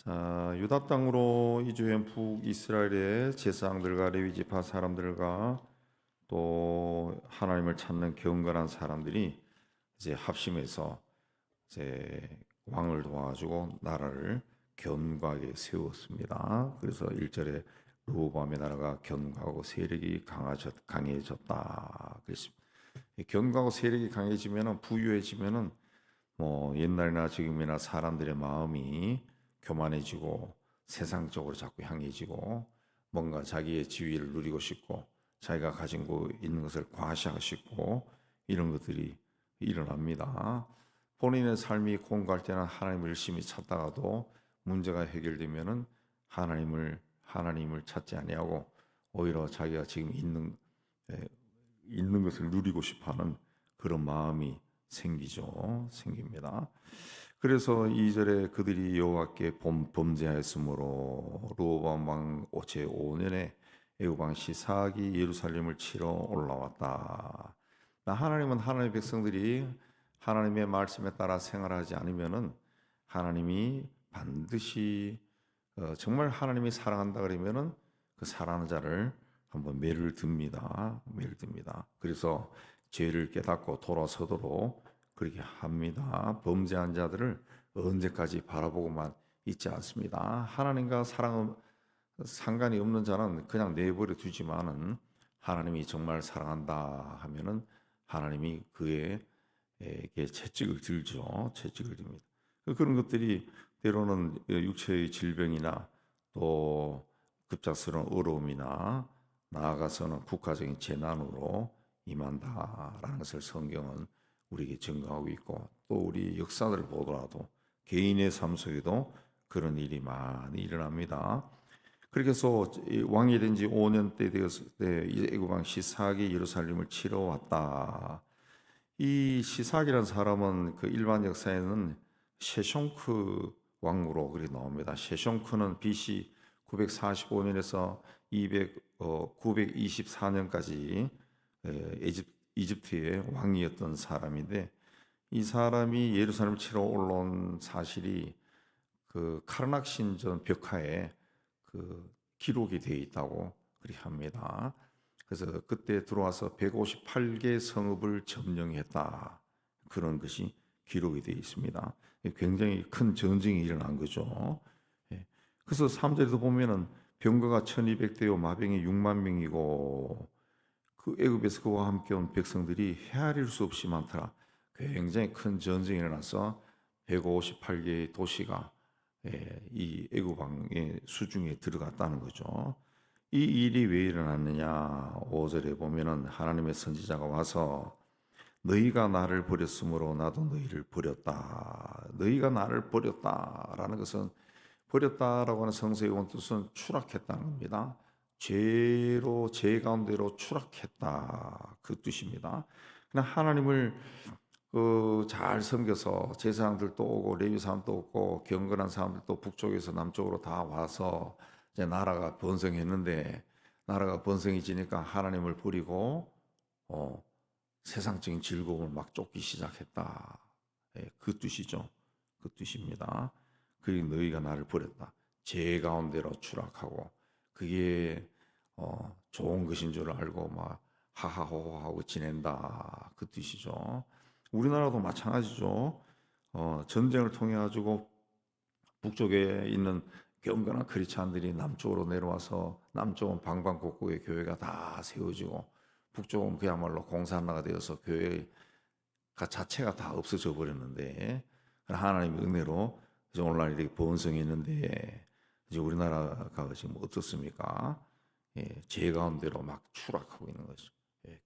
자, 유다 땅으로 이주한 북이스라엘의 제사장들과 레위 지파 사람들과 또 하나님을 찾는 경건한 사람들이 이제 합심해서 이제 왕을 도와가지고 나라를 견고하게 세웠습니다. 그래서 1절에 르호보암의 나라가 견고하고 세력이 강해졌다. 그랬습니다. 견고하고 세력이 강해지면은 부유해지면은 뭐 옛날이나 지금이나 사람들의 마음이 교만해지고 세상적으로 자꾸 향해지고 뭔가 자기의 지위를 누리고 싶고 자기가 가지고 있는 것을 과시하고 싶고 이런 것들이 일어납니다. 본인의 삶이 공고할 때는 하나님을 열심히 찾다가도 문제가 해결되면은 하나님을 찾지 아니하고 오히려 자기가 지금 있는 것을 누리고 싶어하는 그런 마음이 생깁니다. 그래서 2절에 그들이 여호와께 범죄하였으므로 르호보암 왕 제5년에 애굽 왕 시사악이 예루살렘을 치러 올라왔다. 하나님은 하나님의 백성들이 하나님의 말씀에 따라 생활하지 않으면은 하나님이 반드시 정말 하나님이 사랑한다 그러면은 그 사랑하는 자를 한번 매를 듭니다. 그래서 죄를 깨닫고 돌아서도록 그렇게 합니다. 범죄한 자들을 언제까지 바라보고만 있지 않습니다. 하나님과 상관이 없는 자는 그냥 내버려 두지만은 하나님이 정말 사랑한다 하면은 하나님이 그에게 채찍을 들죠. 채찍을 듭니다. 그런 것들이 때로는 육체의 질병이나 또 급작스러운 어려움이나 나아가서는 국가적인 재난으로 임한다라는 것을 성경은 우리에게 증거하고 있고 또 우리 역사들을 보더라도 개인의 삶 속에도 그런 일이 많이 일어납니다. 그렇게 해서 왕이 된 지 5년 때 되었을 때 애굽 왕 시삭이 예루살렘을 치러 왔다. 이 시삭이라는 사람은 그 일반 역사에는 셰숑크 왕으로 그리 나옵니다. 셰숑크는 BC 945년에서 924년까지 이집트의 왕이었던 사람인데 이 사람이 예루살렘을 치러 올라온 사실이 그 카르낙 신전 벽화에 그 기록이 되어 있다고 그리 합니다. 그래서 그때 들어와서 158개 성읍을 점령했다. 그런 것이 기록이 되어 있습니다. 굉장히 큰 전쟁이 일어난 거죠. 그래서 3절에도 보면은 병거가 1200대요 마병이 6만 명이고 그 애굽에서 그와 함께 온 백성들이 헤아릴 수 없이 많더라. 굉장히 큰 전쟁이 일어나서 158개의 도시가 이 애굽 왕의 수중에 들어갔다는 거죠. 이 일이 왜 일어났느냐? 5절에 보면은 하나님의 선지자가 와서 너희가 나를 버렸으므로 나도 너희를 버렸다. 너희가 나를 버렸다라는 것은 버렸다라고 하는 성서의 원 뜻은 추락했다는 겁니다. 죄 가운데로 추락했다 그 뜻입니다. 그냥 하나님을 잘 섬겨서 제사장들도 오고 레위 사람도 오고 경건한 사람들도 북쪽에서 남쪽으로 다 와서 이제 나라가 번성했는데 나라가 번성해지니까 하나님을 버리고 세상적인 즐거움을 막 쫓기 시작했다. 그 뜻이죠. 그 뜻입니다. 그리고 너희가 나를 버렸다. 죄 가운데로 추락하고 그게 좋은 것인 줄 알고 막 하하호호하고 지낸다. 그 뜻이죠. 우리나라도 마찬가지죠. 전쟁을 통해 가지고 북쪽에 있는 경건한 크리스찬들이 남쪽으로 내려와서 남쪽은 방방곡곡에 교회가 다 세워지고 북쪽은 그야말로 공산화가 되어서 교회가 자체가 다 없어져 버렸는데 하나님의 은혜로 이제 오늘날 이렇게 번성했는데 이제 우리나라가 지금 어떻습니까? 죄 가운데로 막 추락하고 있는 거죠.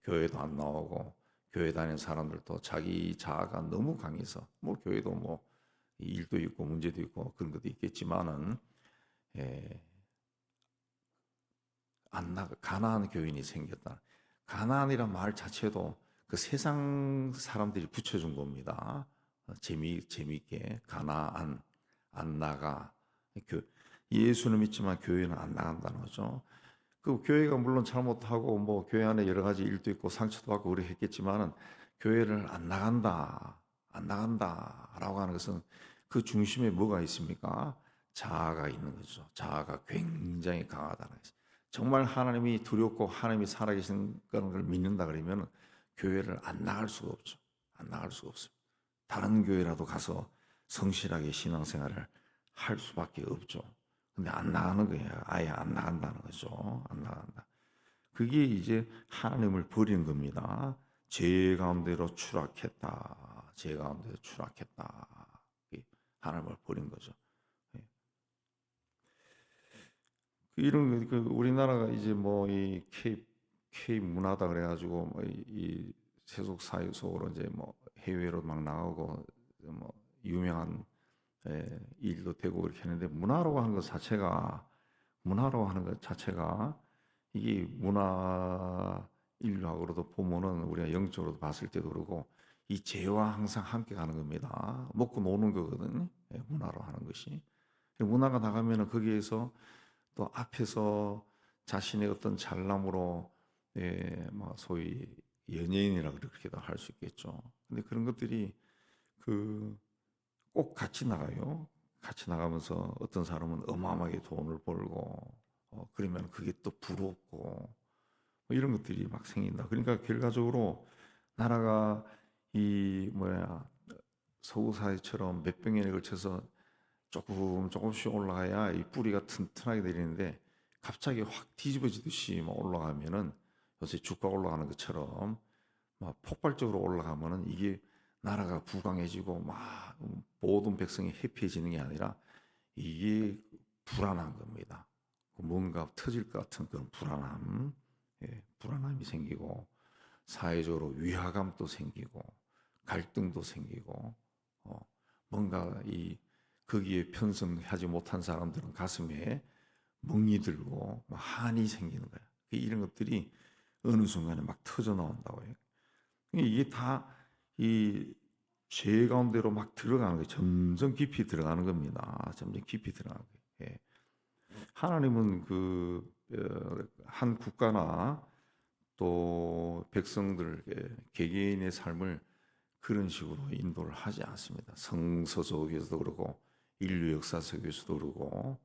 교회도 안 나오고 교회 다니는 사람들도 자기 자아가 너무 강해서 뭐 교회도 뭐 일도 있고 문제도 있고 그런 것도 있겠지만은 가나안 교인이 생겼다. 가나안이란 말 자체도 그 세상 사람들이 붙여준 겁니다. 재미있게 가나안 안 나가. 예수는 믿지만 교회는 안 나간다는 거죠. 그 교회가 물론 잘못하고 뭐 교회 안에 여러 가지 일도 있고 상처도 받고 그래 했겠지만은 교회를 안 나간다라고 하는 것은 그 중심에 뭐가 있습니까? 자아가 있는 거죠. 자아가 굉장히 강하다는 거죠. 정말 하나님이 두렵고 하나님이 살아계신 걸 믿는다 그러면 교회를 안 나갈 수가 없죠. 안 나갈 수가 없어요. 다른 교회라도 가서 성실하게 신앙생활을 할 수밖에 없죠. 근데 안 나가는 거예요. 아예 안 나간다는 거죠. 안 나간다. 그게 이제 하나님을 버리는 겁니다. 죄 가운데로 추락했다. 죄 가운데로 추락했다. 하나님을 버린 거죠. 이런 우리나라가 이제 뭐 이 K 문화다 그래가지고 뭐 이 세속 사회 속으로 이제 뭐 해외로 막 나가고 뭐 유명한 일도 되고 그렇게 하는데 문화라고 하는 것 자체가 이게 문화 인류학으로도 보면은 우리가 영적으로도 봤을 때도 그러고 이 죄와 항상 함께 가는 겁니다. 먹고 노는 거거든요. 문화로 하는 것이. 문화가 나가면은 거기에서 또 앞에서 자신의 어떤 잘남으로 뭐 소위 연예인이라 그렇게도 할 수 있겠죠. 근데 그런 것들이 꼭 같이 나가요. 같이 나가면서 어떤 사람은 어마어마하게 돈을 벌고 그러면 그게 또 부럽고 뭐 이런 것들이 막 생긴다. 그러니까 결과적으로 나라가 이 서구 사회처럼 몇 백년에 걸쳐서 조금씩 올라가야 이 뿌리가 튼튼하게 되는데 갑자기 확 뒤집어지듯이 막 올라가면은 요새 주가 올라가는 것처럼 막 폭발적으로 올라가면은 이게 나라가 부강해지고 막 모든 백성이 해피해지는 게 아니라 이게 불안한 겁니다. 뭔가 터질 것 같은 그런 불안함, 불안함이 생기고 사회적으로 위화감도 생기고 갈등도 생기고 뭔가 거기에 편성하지 못한 사람들은 가슴에 멍이 들고 한이 생기는 거야. 이런 것들이 어느 순간에 막 터져 나온다고요. 이게 다 이 죄 가운데로 막 들어가는 거예요. 점점 깊이 들어가는 겁니다. 점점 깊이 들어가는 거예요. 하나님은 한 국가나 또 백성들 개개인의 삶을 그런 식으로 인도를 하지 않습니다. 성서 속에서도 그러고 인류 역사 속에서도 그러고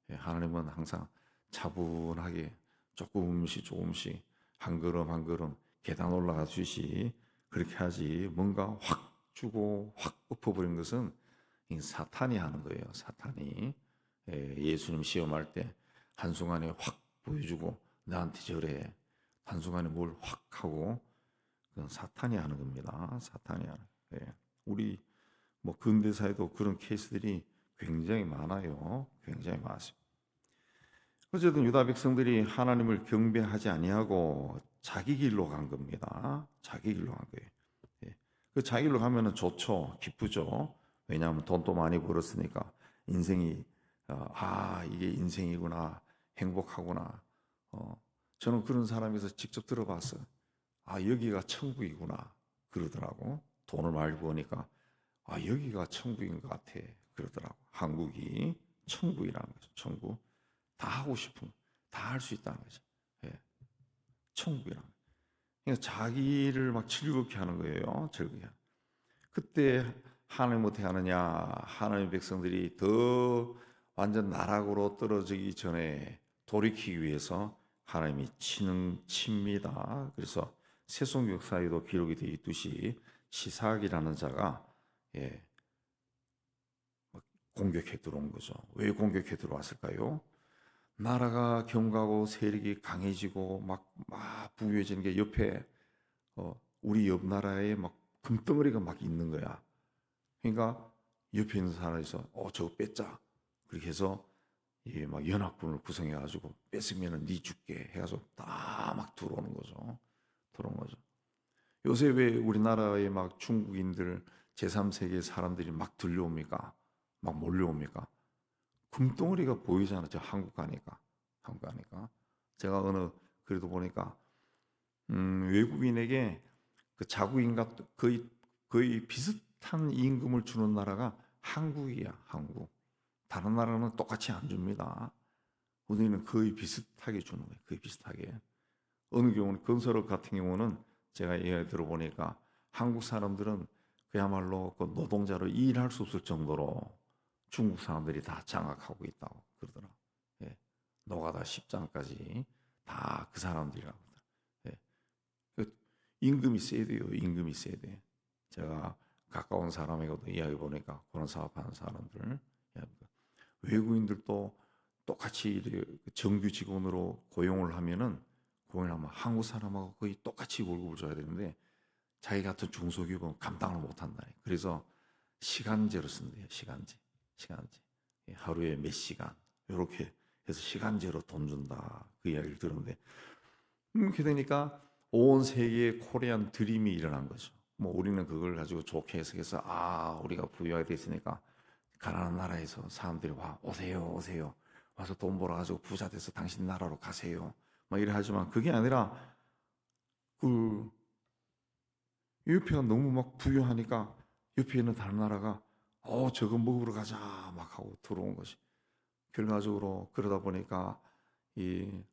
하나님은 항상 차분하게 조금씩 한 걸음 한 걸음 계단 올라가 주시 그렇게 하지 뭔가 확 주고 확 엎어버린 것은 사탄이 하는 거예요. 사탄이 예수님 시험할 때 한순간에 확 보여주고 나한테 저래 한순간에 뭘 확 하고 그건 사탄이 하는 겁니다. 사탄이 하는. 우리 뭐 근대사에도 그런 케이스들이 굉장히 많아요. 굉장히 많습니다. 어쨌든 유다 백성들이 하나님을 경배하지 아니하고 자기 길로 간 겁니다. 자기 길로 간 거예요. 그 자기 길로 가면은 좋죠, 기쁘죠. 왜냐하면 돈도 많이 벌었으니까 인생이 이게 인생이구나, 행복하구나. 저는 그런 사람에서 직접 들어봤어요. 여기가 천국이구나 그러더라고. 돈을 많이 버니까 여기가 천국인 것 같아 그러더라고. 한국이 천국이라는 거죠. 천국. 다 하고 싶은 다 할 수 있다는 거죠. 천국이라는 거죠. 그러니까 자기를 막 즐겁게 하는 거예요. 즐겁게. 그때 하나님 어떻게 하느냐? 하나님의 백성들이 더 완전 나락으로 떨어지기 전에 돌이키기 위해서 하나님이 칩니다. 그래서 세속 역사에도 기록이 되어 있듯이 시삭이라는 자가 공격해 들어온 거죠. 왜 공격해 들어왔을까요? 나라가 경고하고 세력이 강해지고 막 부유해지는 게 옆에 우리 옆 나라에 막 금덩어리가 막 있는 거야. 그러니까 옆에 있는 사람에서 저거 뺏자. 그렇게 해서 막 연합군을 구성해가지고 뺏으면은 네 죽게 해가지고 다 막 들어오는 거죠. 들어온 거죠. 요새 왜 우리나라에 막 중국인들 제3세계 사람들이 막 들려옵니까? 막 몰려옵니까? 금덩어리가 보이잖아. 저 한국 가니까. 제가 어느 그래도 보니까 외국인에게 그 자국인과 거의 비슷한 임금을 주는 나라가 한국이야. 한국. 다른 나라는 똑같이 안 줍니다. 우리는 거의 비슷하게 주는 거예요. 거의 비슷하게. 어느 경우는 건설업 같은 경우는 제가 얘기 들어보니까 한국 사람들은 그야말로 그 노동자로 일할 수 없을 정도로 중국 사람들이 다 장악하고 있다고 그러더라. 예. 노가다 10장까지 다 그 사람들이라고 그러더라. 예. 그 임금이 세야 돼요. 임금이 세야 돼. 제가 가까운 사람에게도 이야기 보니까 그런 사업하는 사람들, 외국인들도 똑같이 정규 직원으로 고용을 하면은 고용하면 한국 사람하고 거의 똑같이 월급을 줘야 되는데 자기 같은 중소기업은 감당을 못한다. 그래서 시간제로 쓴대요. 시간제. 하루에 몇 시간 이렇게 해서 시간제로 돈 준다. 그 이야기를 들었는데 이렇게 되니까 온 세계에 코리안 드림이 일어난 거죠. 뭐 우리는 그걸 가지고 좋게 해석해서 우리가 부유하게 됐으니까 가난한 나라에서 사람들이 오세요. 와서 돈 벌어가지고 부자 돼서 당신 나라로 가세요. 막 이래 하지만 그게 아니라 그 옆에가 너무 막 부유하니까 옆에 있는 다른 나라가 저거 먹으러 가자 막 하고 들어온 것이 결과적으로 그러다 보니까 그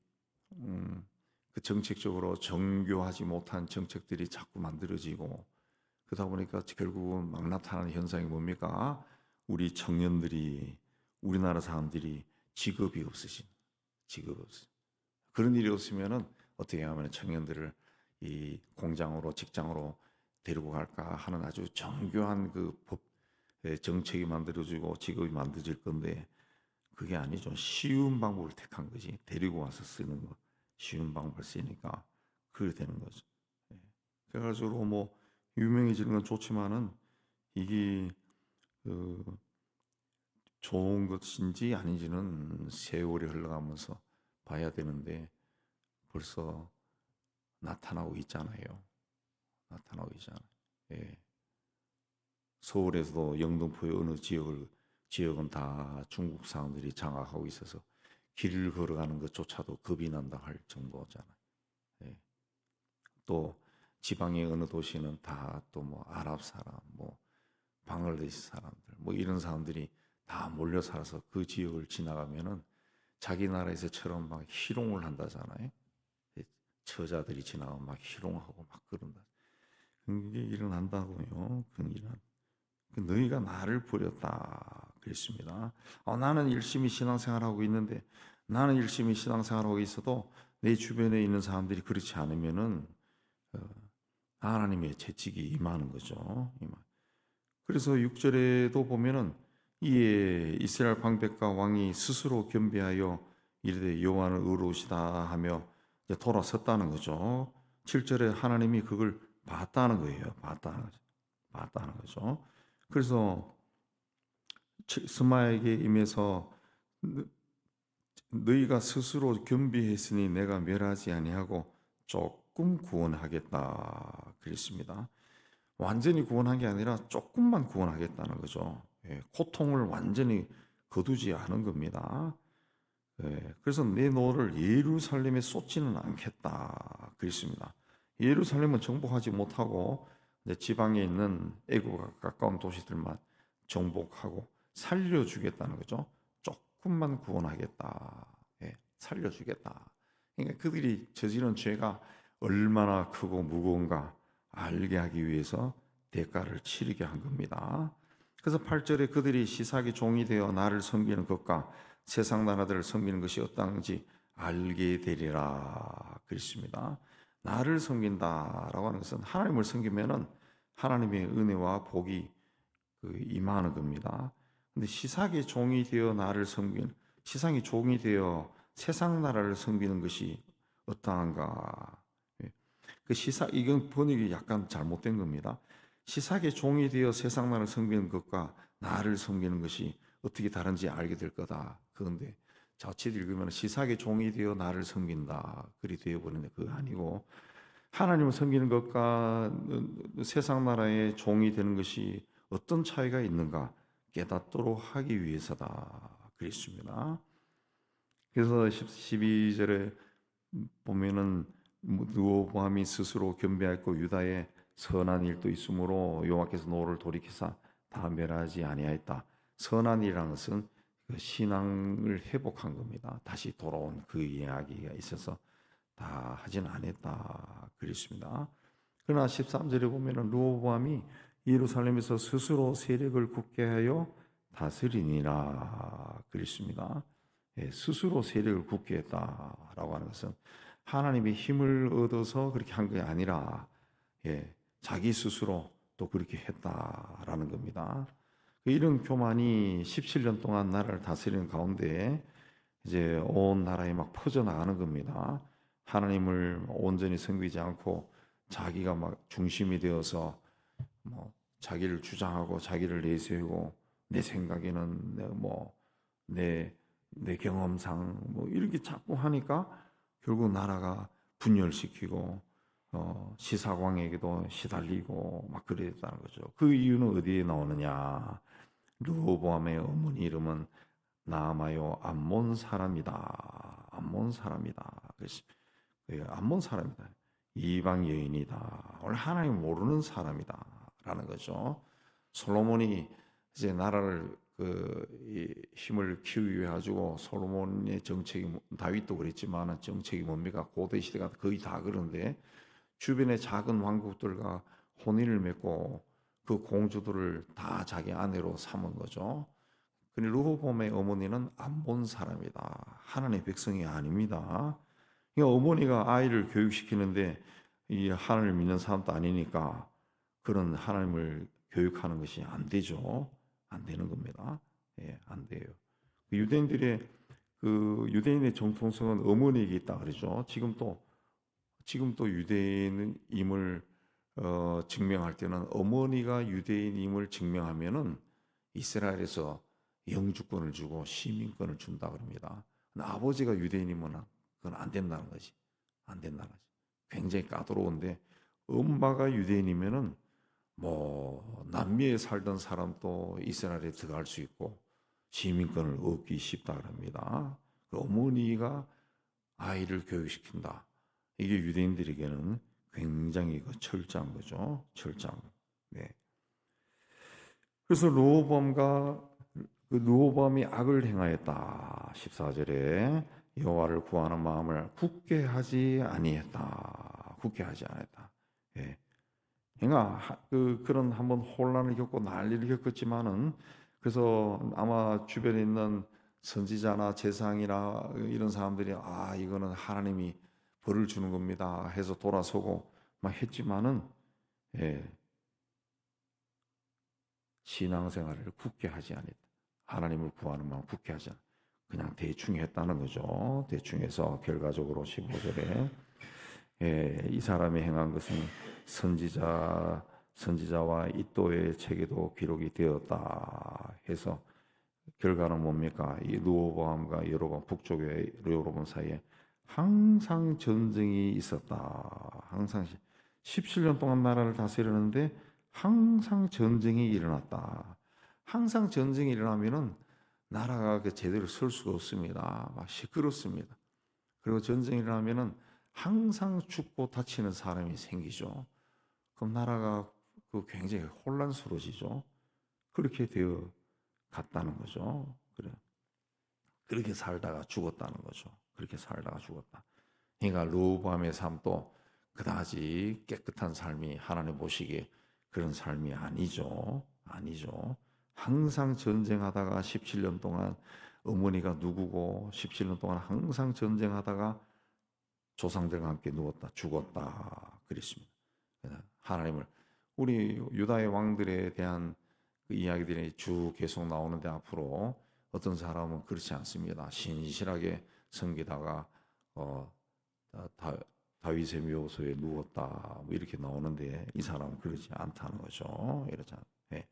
정책적으로 정교하지 못한 정책들이 자꾸 만들어지고 그러다 보니까 결국은 막 나타나는 현상이 뭡니까? 우리 청년들이 우리나라 사람들이 직업이 없으신 그런 일이 없으면은 어떻게 하면 청년들을 이 공장으로 직장으로 데리고 갈까 하는 아주 정교한 그 법 정책이 만들어지고 직업이 만들어질 건데 그게 아니죠. 쉬운 방법을 택한 거지. 데리고 와서 쓰는 거 쉬운 방법을 쓰니까 그렇게 되는 거죠. 그래가지고 뭐 유명해지는 건 좋지만은 이게 좋은 것인지 아닌지는 세월이 흘러가면서 봐야 되는데 벌써 나타나고 있잖아요. 예. 서울에서도 영등포의 어느 지역은 다 중국 사람들이 장악하고 있어서 길을 걸어가는 것조차도 겁이 난다 할 정도잖아요. 예. 또 지방의 어느 도시는 다 또 뭐 아랍 사람, 뭐 방글라데시 사람들, 뭐 이런 사람들이 다 몰려 살아서 그 지역을 지나가면은 자기 나라에서처럼 막 희롱을 한다잖아요. 처자들이 지나가면 막 희롱하고 막 그런다. 그게 일어난다고요. 너희가 나를 버렸다 그랬습니다. 나는 열심히 신앙생활하고 있는데 나는 열심히 신앙생활하고 있어도 내 주변에 있는 사람들이 그렇지 않으면은 하나님의 채찍이 임하는 거죠. 그래서 6절에도 보면은 이에 이스라엘 방백과 왕이 스스로 겸비하여 이르되 여호와는 의로우시다 하며 이제 돌아섰다는 거죠. 7절에 하나님이 그걸 봤다는 거예요. 봤다는 거죠. 그래서 스마에게 임해서 너희가 스스로 겸비했으니 내가 멸하지 아니하고 조금 구원하겠다 그랬습니다. 완전히 구원한 게 아니라 조금만 구원하겠다는 거죠. 고통을 완전히 거두지 않은 겁니다. 그래서 내 노를 예루살렘에 쏟지는 않겠다 그랬습니다. 예루살렘은 정복하지 못하고 지방에 있는 애국과 가까운 도시들만 정복하고 살려주겠다는 거죠. 조금만 구원하겠다. 살려주겠다. 그러니까 그들이 저지른 죄가 얼마나 크고 무거운가 알게 하기 위해서 대가를 치르게 한 겁니다. 그래서 8절에 그들이 시삭의 종이 되어 나를 섬기는 것과 세상 나라들을 섬기는 것이 어떠한지 알게 되리라 그랬습니다. 나를 섬긴다라고 하는 것은 하나님을 섬기면은 하나님의 은혜와 복이 임하는 겁니다. 근데 시삭의 종이 되어 나를 섬기는 시삭의 종이 되어 세상 나라를 섬기는 것이 어떠한가? 그 시삭 이건 번역이 약간 잘못된 겁니다. 시삭의 종이 되어 세상 나라를 섬기는 것과 나를 섬기는 것이 어떻게 다른지 알게 될 거다. 그런데 자칫 읽으면 시삭의 종이 되어 나를 섬긴다. 그리 되어 버리는데 그거 아니고 하나님을 섬기는 것과 세상 나라의 종이 되는 것이 어떤 차이가 있는가 깨닫도록 하기 위해서다. 그랬습니다. 그래서 12절에 보면은 르호보암이 스스로 겸비하였고 유다에 선한 일도 있으므로 여호와께서 노를 돌이키사 다 멸하지 아니하였다. 선한 일이라는 것은 그 신앙을 회복한 겁니다. 다시 돌아온 그 이야기가 있어서 다 하진 않았다 그랬습니다. 그러나 13절에 보면은 르호보암이 예루살렘에서 스스로 세력을 굳게 하여 다스리니라 그랬습니다. 예, 스스로 세력을 굳게 했다라고 하는 것은 하나님의 힘을 얻어서 그렇게 한 게 아니라 예, 자기 스스로 또 그렇게 했다라는 겁니다. 이런 교만이 17년 동안 나라를 다스리는 가운데 이제 온 나라에 막 퍼져나가는 겁니다. 하나님을 온전히 섬기지 않고 자기가 막 중심이 되어서 뭐 자기를 주장하고 자기를 내세우고 내 생각에는 내 경험상 뭐 이렇게 자꾸 하니까 결국 나라가 분열시키고 시사광에게도 시달리고 막 그랬다는 거죠. 그 이유는 어디에 나오느냐? 르호보암의 어머니 이름은 나아마요 암몬 사람이다. 암몬 사람이다. 그래서 암몬 사람이다. 이방 여인이다. 원래 하나님 모르는 사람이다라는 거죠. 솔로몬이 이제 나라를 이 힘을 키우기 위해 가지고 솔로몬의 정책이 다윗도 그랬지만 정책이 뭡니까? 고대 시대가 거의 다 그런데 주변의 작은 왕국들과 혼인을 맺고 그 공주들을 다 자기 아내로 삼은 거죠. 근데 르호보암의 어머니는 안 본 사람이다. 하나님의 백성이 아닙니다. 그러니까 어머니가 아이를 교육시키는데 이 하나님을 믿는 사람도 아니니까 그런 하나님을 교육하는 것이 안 되죠. 안 되는 겁니다. 예, 안 돼요. 유대인들의 유대인의 정통성은 어머니에게 있다 그러죠. 지금 또 유대인임을 증명할 때는 어머니가 유대인임을 증명하면은 이스라엘에서 영주권을 주고 시민권을 준다 그럽니다. 아버지가 유대인이면 그건 안 된다는 거지. 안 된다는 거지. 굉장히 까다로운데 엄마가 유대인이면은 뭐 남미에 살던 사람도 이스라엘에 들어갈 수 있고 시민권을 얻기 쉽다 그럽니다. 그 어머니가 아이를 교육시킨다. 이게 유대인들에게는 굉장히 철저한 거죠. 철저한. 네. 그래서 르호보암이 악을 행하였다. 14절에 여호와를 구하는 마음을 굳게 하지 아니했다. 굳게 하지 않았다. 예. 그러니까 그런 한번 혼란을 겪고 난리를 겪었지만은 그래서 아마 주변에 있는 선지자나 제사장이나 이런 사람들이 이거는 하나님이 벌을 주는 겁니다 해서 돌아서고 막 했지만은 예, 신앙생활을 굳게 하지 않았다. 하나님을 구하는 마음 굳게 하지 않았다. 그냥 대충 했다는 거죠. 대충 해서 결과적으로 15절에 이 사람이 행한 것은 선지자와 이또의 책에도 기록이 되었다 해서 결과는 뭡니까? 이 르호보암과 여로보암 북쪽의 여로보암 사이에 항상 전쟁이 있었다. 항상 17년 동안 나라를 다스리는데 항상 전쟁이 일어났다. 항상 전쟁이 일어나면은 나라가 제대로 설 수가 없습니다. 막 시끄럽습니다. 그리고 전쟁이 일어나면은 항상 죽고 다치는 사람이 생기죠. 그럼 나라가 굉장히 혼란스러워지죠. 그렇게 되어 갔다는 거죠. 그렇게 살다가 죽었다는 거죠. 그렇게 살다가 죽었다. 그러니까 르호보암의 삶도 그다지 깨끗한 삶이 하나님 보시기에 그런 삶이 아니죠. 아니죠. 항상 전쟁하다가 17년 동안 어머니가 누구고 17년 동안 항상 전쟁하다가 조상들과 함께 누웠다 죽었다 그랬습니다. 하나님을 우리 유다의 왕들에 대한 그 이야기들이 쭉 계속 나오는데 앞으로 어떤 사람은 그렇지 않습니다. 신실하게 섬기다가 다윗의 묘소에 누웠다 뭐 이렇게 나오는데 이 사람은 그렇지 않다는 거죠. 이러지 않. 예.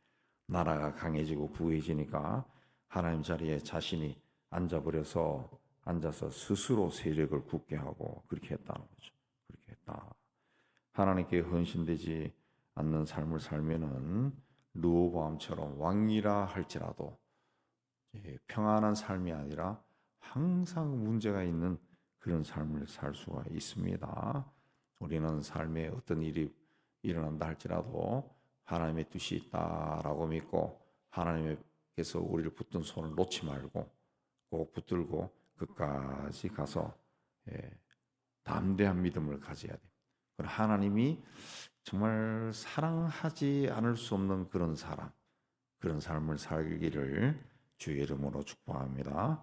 나라가 강해지고 부해지니까 하나님 자리에 자신이 앉아서 스스로 세력을 굳게 하고 그렇게 했다는 거죠. 그렇게 했다. 하나님께 헌신되지 않는 삶을 살면은 르호보암처럼 왕이라 할지라도 평안한 삶이 아니라 항상 문제가 있는 그런 삶을 살 수가 있습니다. 우리는 삶에 어떤 일이 일어난다 할지라도 하나님의 뜻이 있다라고 믿고 하나님께서 우리를 붙든 손을 놓지 말고 꼭 붙들고 끝까지 가서 담대한 믿음을 가져야 돼. 하나님이 정말 사랑하지 않을 수 없는 그런 사람, 그런 삶을 살기를 주의 이름으로 축복합니다.